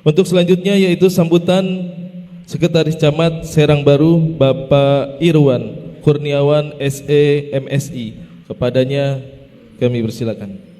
Untuk selanjutnya yaitu sambutan Sekretaris Camat Serang Baru Bapak Irwan Kurniawan SE MSI. Kepadanya kami persilakan.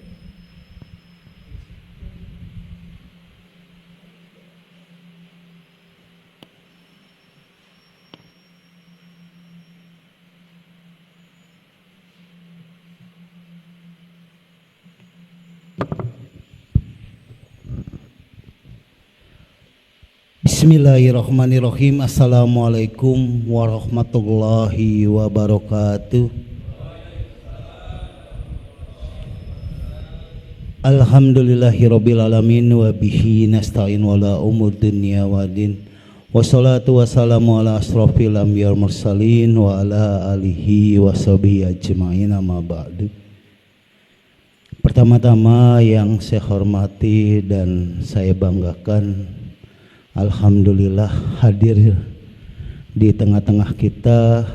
Bismillahirrahmanirrahim. Assalamualaikum warahmatullahi wabarakatuh. Alhamdulillahirabbil alamin wa bihi nasta'in wala umur dunya waddin. Wassalatu wassalamu ala asrofil anbiya wal mursalin wa ala alihi washabihi ajmain, amma ba'du. Pertama-tama yang saya hormati dan saya banggakan, alhamdulillah hadir di tengah-tengah kita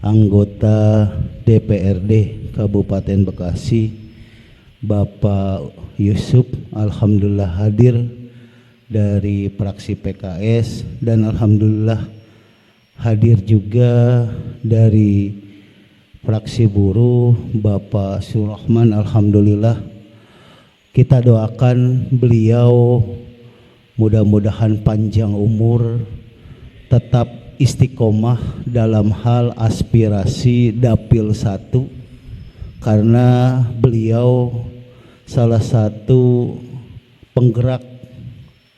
anggota DPRD Kabupaten Bekasi Bapak Yusuf. Alhamdulillah hadir dari fraksi PKS, dan alhamdulillah hadir juga dari fraksi buruh Bapak Surahman. Alhamdulillah kita doakan beliau mudah-mudahan panjang umur, tetap istiqomah dalam hal aspirasi Dapil 1, karena beliau salah satu penggerak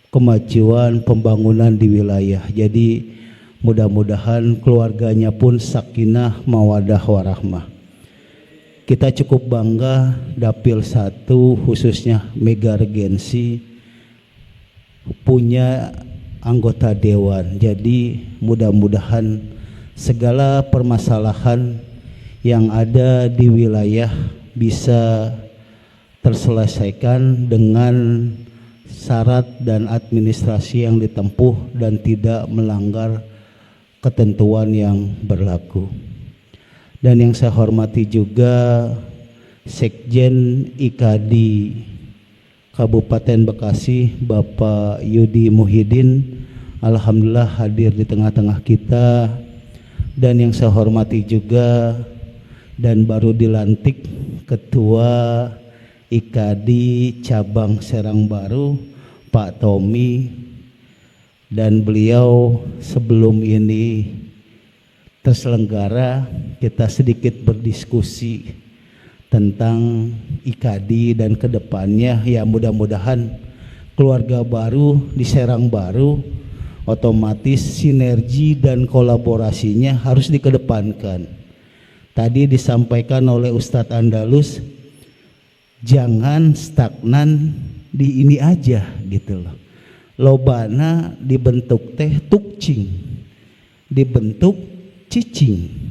kemajuan pembangunan di wilayah. Jadi mudah-mudahan keluarganya pun sakinah mawadah warahmah. Kita cukup bangga Dapil 1 khususnya Mega Regensi punya anggota dewan. Jadi mudah-mudahan segala permasalahan yang ada di wilayah bisa terselesaikan dengan syarat dan administrasi yang ditempuh dan tidak melanggar ketentuan yang berlaku. Dan yang saya hormati juga Sekjen IKADI Kabupaten Bekasi Bapak Yudi Muhyiddin, alhamdulillah hadir di tengah-tengah kita. Dan yang saya hormati juga dan baru dilantik Ketua IKADI Cabang Serang Baru Pak Tommy, dan beliau sebelum ini terselenggara kita sedikit berdiskusi tentang IKADI dan kedepannya. Ya mudah-mudahan keluarga baru di Serang Baru otomatis sinergi dan kolaborasinya harus dikedepankan. Tadi disampaikan oleh Ustadz Andalus, jangan stagnan di ini aja gitu loh. Lobana dibentuk teh tukcing, dibentuk cicing.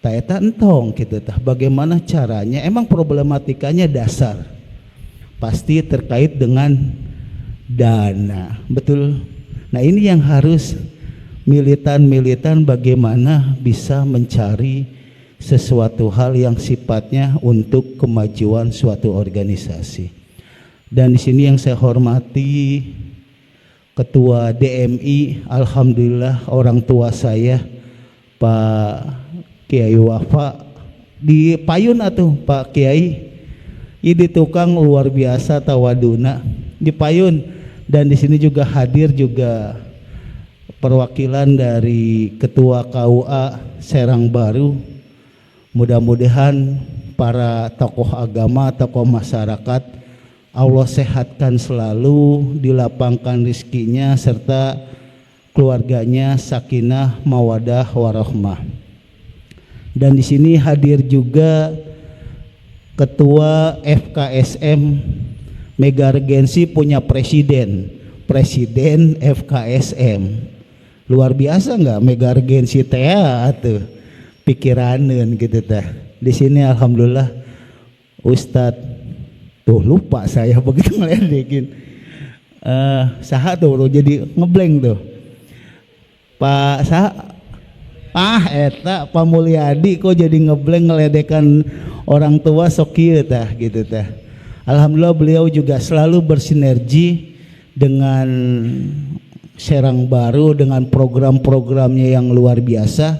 Taeta entong gitu tah. Bagaimana caranya? Emang problematikanya dasar, pasti terkait dengan dana, betul. Nah ini yang harus militan-militan bagaimana bisa mencari sesuatu hal yang sifatnya untuk kemajuan suatu organisasi. Dan di sini yang saya hormati Ketua DMI, alhamdulillah orang tua saya Pak Kiai Wafa di Payun atuh Pak Kiai. Ini tukang luar biasa tawaduna di Payun. Dan di sini juga hadir juga perwakilan dari Ketua KUA Serang Baru. Mudah-mudahan para tokoh agama, tokoh masyarakat Allah sehatkan selalu, dilapangkan rizkinya serta keluarganya sakinah mawadah warahmah. Dan di sini hadir juga Ketua FKSM Mega Regensi punya presiden FKSM. Luar biasa nggak Mega Regensi teh atuh pikiraneun gitu teh. Di sini alhamdulillah Ustadz tuh lupa saya begitu ngeledekin saha tuh jadi ngeblank tuh Pak saha eta Pak Mulyadi kok jadi ngeblank ngeledekan orang tua sok kieu tah gitu tah. Alhamdulillah beliau juga selalu bersinergi dengan Serang Baru dengan program-programnya yang luar biasa,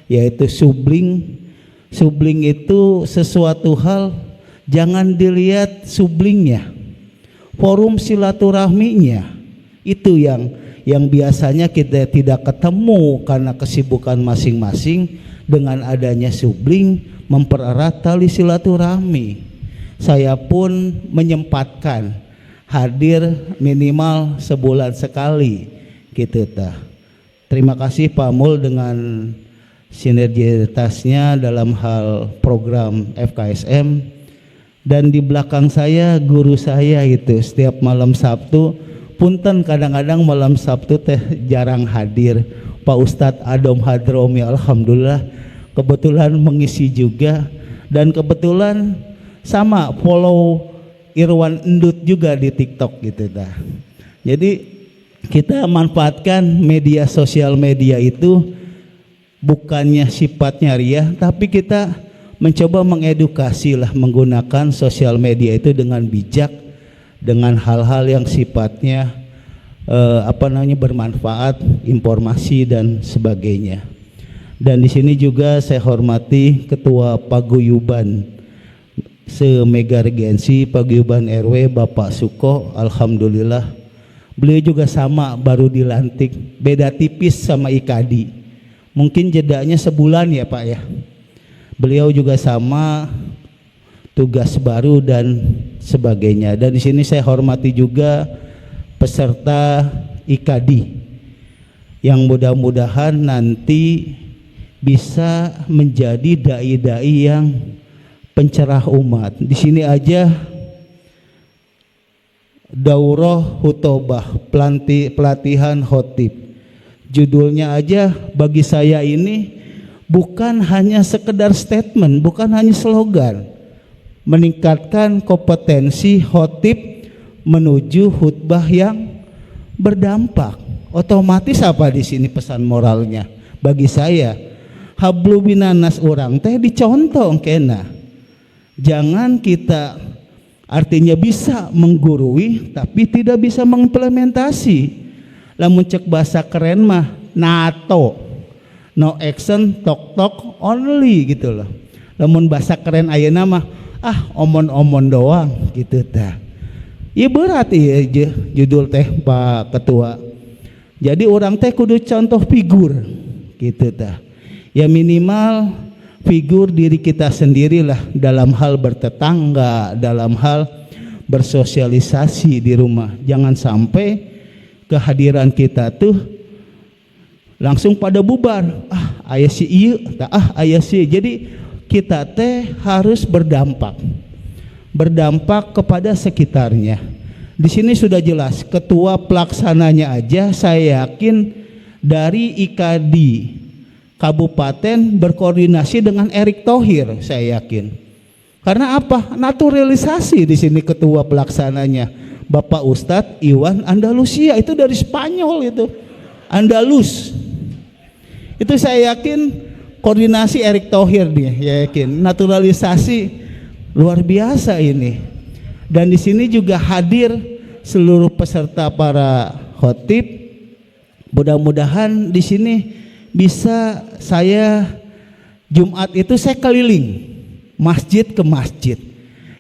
yaitu Subling. Subling itu sesuatu hal jangan dilihat sublingnya, forum silaturahminya itu yang biasanya kita tidak ketemu karena kesibukan masing-masing. Dengan adanya Subling mempererat tali silaturahmi. Saya pun menyempatkan hadir minimal sebulan sekali gitu tah. Terima kasih Pak Mul dengan sinergitasnya dalam hal program FKSM. Dan di belakang saya guru saya itu setiap malam Sabtu, punten kadang-kadang malam Sabtu teh jarang hadir, Pak Ustadz Adom Hadromi, alhamdulillah kebetulan mengisi juga. Dan kebetulan sama follow Irwan Endut juga di TikTok gitu dah. Jadi kita manfaatkan media sosial media itu bukannya sifatnya riah, tapi kita mencoba mengedukasi lah, menggunakan sosial media itu dengan bijak, dengan hal-hal yang sifatnya bermanfaat, informasi dan sebagainya. Dan di sini juga saya hormati Ketua Paguyuban Semega Regensi Paguyuban RW Bapak Suko, alhamdulillah beliau juga sama baru dilantik, beda tipis sama Ikadi. Mungkin jedanya sebulan ya Pak ya. Beliau juga sama tugas baru dan sebagainya. Dan di sini saya hormati juga peserta IKADI yang mudah-mudahan nanti bisa menjadi dai-dai yang pencerah umat. Di sini aja Daurah Hutobah, pelatihan khotib. Judulnya aja bagi saya ini bukan hanya sekedar statement, bukan hanya slogan. Meningkatkan kompetensi khotib menuju khutbah yang berdampak. Otomatis apa di sini pesan moralnya? Bagi saya, hablu binanas orang teh dicontoh kena. Jangan kita artinya bisa menggurui tapi tidak bisa mengimplementasi. Lamun cek bahasa keren mah NATO, no action, talk talk only gitu loh. Lamun bahasa keren ayeuna mah omon-omon doang gitu tah. Ieu berat ieu judul teh Pak Ketua. Jadi orang teh kudu contoh figur gitu tah. Ya minimal figur diri kita sendirilah dalam hal bertetangga, dalam hal bersosialisasi di rumah. Jangan sampai kehadiran kita tuh langsung pada bubar. Aya si ieu, aya si. Jadi kita teh harus berdampak kepada sekitarnya. Di sini sudah jelas ketua pelaksananya aja saya yakin dari IKADI Kabupaten berkoordinasi dengan Erick Thohir, saya yakin. Karena apa? Naturalisasi di sini ketua pelaksananya Bapak Ustadz Iwan Andalusia, itu dari Spanyol itu, Andalus. Itu saya yakin koordinasi Erick Thohir dia, ya yakin. Naturalisasi luar biasa ini. Dan di sini juga hadir seluruh peserta para khotib. Mudah-mudahan di sini bisa saya Jumat itu saya keliling masjid ke masjid.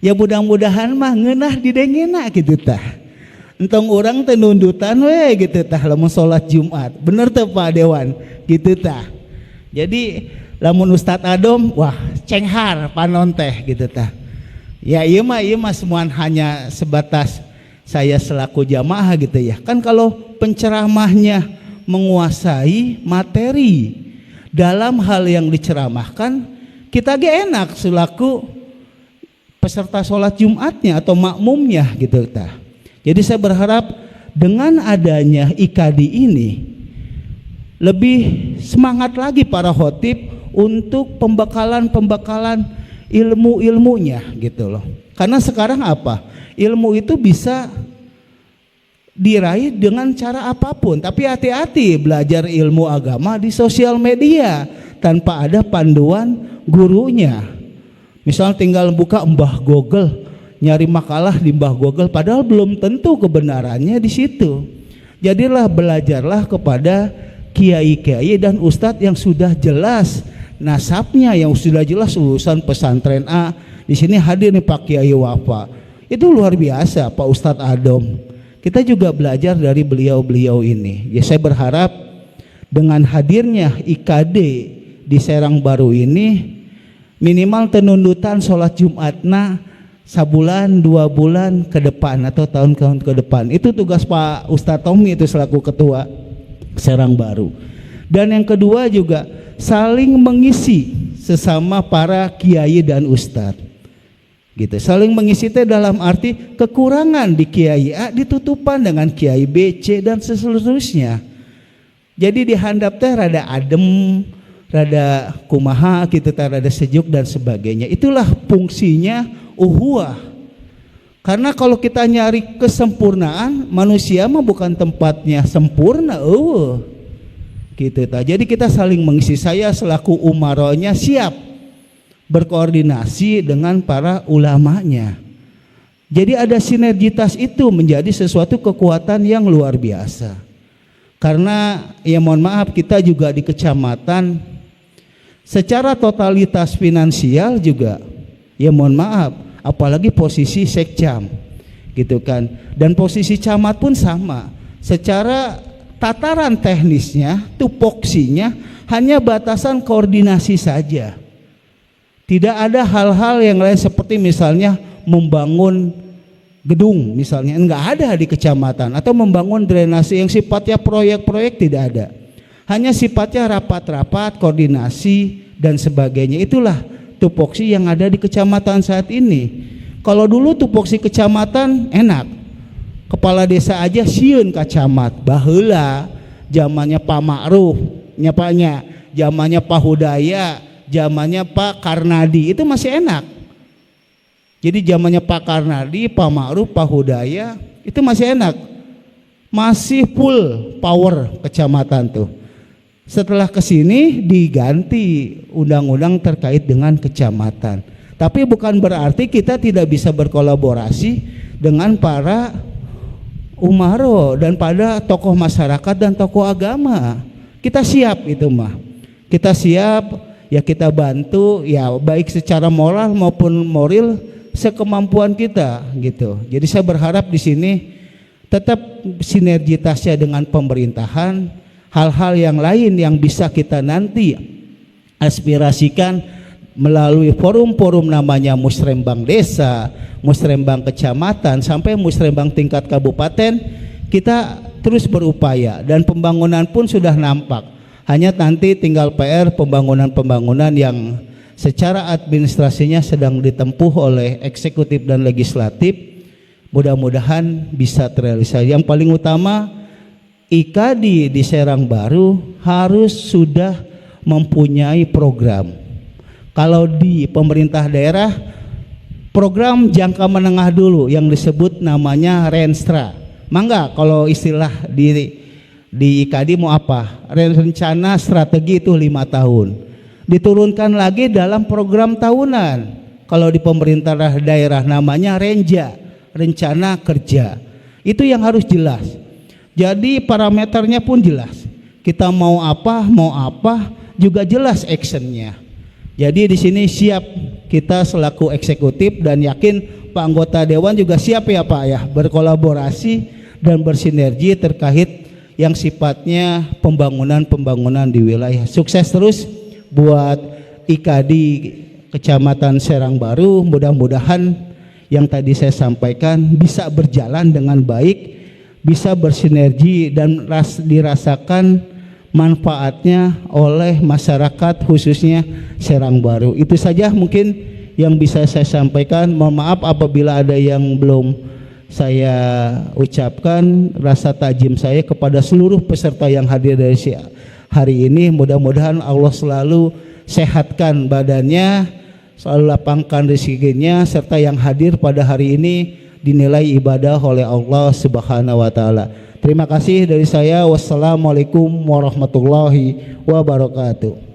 Ya mudah-mudahan mah ngeunah didengena gitu tah. Entong orang teh nundutan we gitu tah lamun salat Jumat. Bener teh Pak Dewan gitu tah. Jadi lamun Ustadz Adom wah cenghar panon teh gitu tah. Ya ieu mah semuanya hanya sebatas saya selaku jamaah gitu ya. Kan kalau penceramahnya menguasai materi dalam hal yang diceramahkan, kita ge enak selaku peserta sholat Jumatnya atau makmumnya gitu tah. Jadi saya berharap dengan adanya IKADI ini lebih semangat lagi para khotib untuk pembekalan ilmu-ilmunya gitu loh. Karena sekarang apa? Ilmu itu bisa diraih dengan cara apapun, tapi hati-hati belajar ilmu agama di sosial media tanpa ada panduan gurunya. Misal tinggal buka Mbah Google, nyari makalah di mbah Google padahal belum tentu kebenarannya di situ. Jadilah belajarlah kepada kiai-kiai dan ustadz yang sudah jelas nasabnya, yang sudah jelas lulusan pesantren A. Di sini hadir nih Pak Kiai Wafa. Itu luar biasa Pak Ustadz Adom. Kita juga belajar dari beliau-beliau ini. Ya saya berharap dengan hadirnya IKD di Serang Baru ini minimal tenundutan sholat Jumatna sabulan 2 bulan ke depan atau tahun-tahun ke depan. Itu tugas Pak Ustadz Tommy itu selaku ketua Serang Baru. Dan yang kedua juga saling mengisi sesama para kiai dan ustadz. Gitu, saling mengisi teh dalam arti kekurangan di kiai A ditutupan dengan kiai B, C dan seterusnya. Jadi di handap teh rada adem, rada kumaha gitu teh, rada sejuk dan sebagainya. Itulah fungsinya uhuwah. Karena kalau kita nyari kesempurnaan, manusia mah bukan tempatnya sempurna, gitu ta. Jadi kita saling mengisi. Saya selaku umaronya siap berkoordinasi dengan para ulamanya. Jadi ada sinergitas itu menjadi sesuatu kekuatan yang luar biasa. Karena ya mohon maaf kita juga di kecamatan secara totalitas finansial juga ya mohon maaf, apalagi posisi sekcam gitu kan. Dan posisi camat pun sama. Secara tataran teknisnya, tupoksinya hanya batasan koordinasi saja. Tidak ada hal-hal yang lain seperti misalnya membangun gedung misalnya, enggak ada di kecamatan, atau membangun drainase yang sifatnya proyek-proyek tidak ada. Hanya sifatnya rapat-rapat, koordinasi dan sebagainya. Itulah tupoksi yang ada di kecamatan saat ini. Kalau dulu tupoksi kecamatan enak. Kepala desa aja sieun kacamat, baheula zamannya Pak Ma'ruf, nyapanya zamannya Pak Hudaya, zamannya Pak Karnadi itu masih enak. Jadi zamannya Pak Karnadi, Pak Ma'ruf, Pak Hudaya itu masih enak. Masih full power kecamatan tuh. Setelah kesini diganti undang-undang terkait dengan kecamatan. Tapi bukan berarti kita tidak bisa berkolaborasi dengan para umaro dan pada tokoh masyarakat dan tokoh agama. Kita siap itu mah. Kita siap, ya kita bantu ya baik secara moral maupun moral sekemampuan kita gitu. Jadi saya berharap di sini tetap sinergitasnya dengan pemerintahan, hal-hal yang lain yang bisa kita nanti aspirasikan melalui forum-forum namanya musrembang desa, musrembang kecamatan sampai musrembang tingkat kabupaten. Kita terus berupaya dan pembangunan pun sudah nampak. Hanya nanti tinggal PR pembangunan-pembangunan yang secara administrasinya sedang ditempuh oleh eksekutif dan legislatif. Mudah-mudahan bisa terrealisasi. Yang paling utama IKD di Serang Baru harus sudah mempunyai program. Kalau di pemerintah daerah program jangka menengah dulu yang disebut namanya Renstra. Mangga kalau istilah di IKD mau apa? Rencana strategi itu 5 tahun. Diturunkan lagi dalam program tahunan. Kalau di pemerintah daerah namanya Renja, rencana kerja. Itu yang harus jelas. Jadi parameternya pun jelas. Kita mau apa juga jelas actionnya. Jadi di sini siap kita selaku eksekutif dan yakin Pak anggota dewan juga siap ya Pak ya berkolaborasi dan bersinergi terkait yang sifatnya pembangunan di wilayah. Sukses terus buat IKD Kecamatan Serang Baru. Mudah-mudahan yang tadi saya sampaikan bisa berjalan dengan baik, bisa bersinergi dan dirasakan manfaatnya oleh masyarakat khususnya Serang Baru. Itu saja mungkin yang bisa saya sampaikan. Mohon maaf apabila ada yang belum saya ucapkan rasa takjim saya kepada seluruh peserta yang hadir dari hari ini. Mudah-mudahan Allah selalu sehatkan badannya, selalu lapangkan rezekinya, serta yang hadir pada hari ini dinilai ibadah oleh Allah Subhanahu wa taala. Terima kasih dari saya. Wassalamualaikum warahmatullahi wabarakatuh.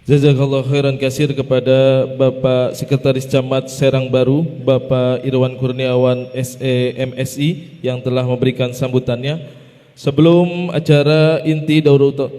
Jazakallah khairan kasir kepada Bapak Sekretaris Camat Serang Baru, Bapak Irwan Kurniawan SE MSI yang telah memberikan sambutannya. Sebelum acara inti daurah